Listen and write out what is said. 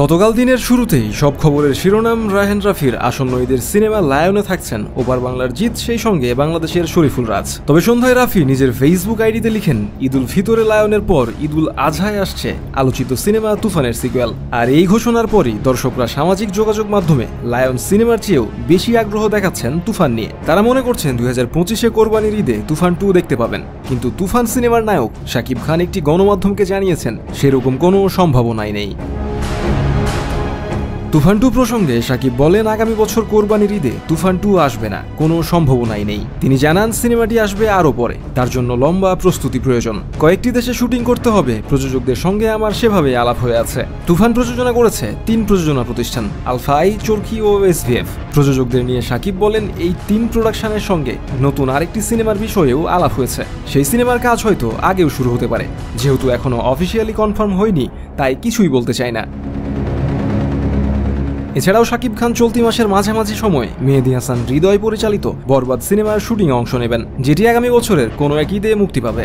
গতকাল দিনের শুরুতেই সব খবরের শিরোনাম রায়হান রাফির আসন্ন ঈদের সিনেমা লায়নে থাকছেন ওপার বাংলার জিৎ, সেই সঙ্গে বাংলাদেশের শরীফুল রাজ। তবে সন্ধ্যায় রাফি নিজের ফেসবুক আইডিতে লিখেন, ঈদুল ফিতরে লায়নের পর ঈদুল আজহায় আসছে আলোচিত সিনেমা তুফানের সিকুয়েল। আর এই ঘোষণার পরই দর্শকরা সামাজিক যোগাযোগ মাধ্যমে লায়ন সিনেমার চেয়েও বেশি আগ্রহ দেখাচ্ছেন তুফান নিয়ে। তারা মনে করছেন 2025-এ কোরবানির ঈদে তুফান 2 দেখতে পাবেন। কিন্তু তুফান সিনেমার নায়ক শাকিব খান একটি গণমাধ্যমকে জানিয়েছেন সেরকম কোনো সম্ভাবনাই নেই। তুফান 2 প্রসঙ্গে শাকিব বলেন, আগামী বছর কোরবানির ঈদে তুফান 2 আসবে না, কোনো সম্ভাবনাই নেই। তিনি জানান, সিনেমাটি আসবে আরও পরে, তার জন্য লম্বা প্রস্তুতি প্রয়োজন। কয়েকটি দেশে শুটিং করতে হবে, প্রযোজকদের সঙ্গে আমার সেভাবে আলাপ হয়ে আছে। তুফান প্রযোজনা করেছে 3 প্রযোজনা প্রতিষ্ঠান, আলফা আই, চরকি ও এসভিএফ। প্রযোজকদের নিয়ে শাকিব বলেন, এই 3 প্রোডাকশনের সঙ্গে নতুন আরেকটি সিনেমার বিষয়েও আলাপ হয়েছে। সেই সিনেমার কাজ হয়তো আগেও শুরু হতে পারে। যেহেতু এখনো অফিসিয়ালি কনফার্ম হয়নি, তাই কিছুই বলতে চাই না। এছাড়াও শাকিব খান চলতি মাসের মাঝামাঝি সময়ে মেহেদী হাসান হৃদয় পরিচালিত বরবাদ সিনেমার শুটিংয়ে অংশ নেবেন, যেটি আগামী বছরের কোনো এক ঈদে মুক্তি পাবে।